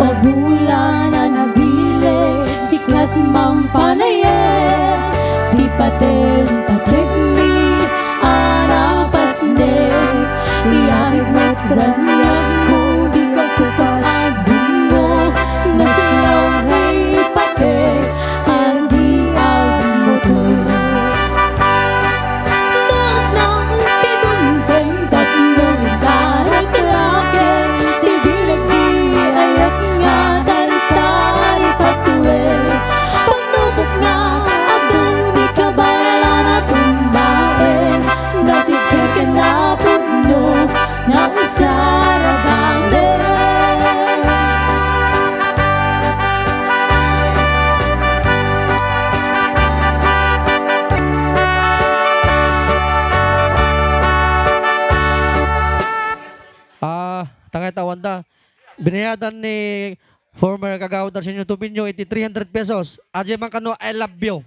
Pabulan na nabili, sikat mang panayen, di paten patek mi, anapas ne, iyarik mo't ranyak ko, di ka kupas abin mo, nasilaw ngay patek, andi abin mo to. Mas nang pitunteng tatlong darag laki, di bilag di ayat nga tartari patwe, panubok nga abdong di kabala na tumbaen, natipid ka na puno na usarabang Tangay tawanda. Binayadan ni former kagawad Arsenio Tuminyo 300 pesos. Ajay man kano, I love you.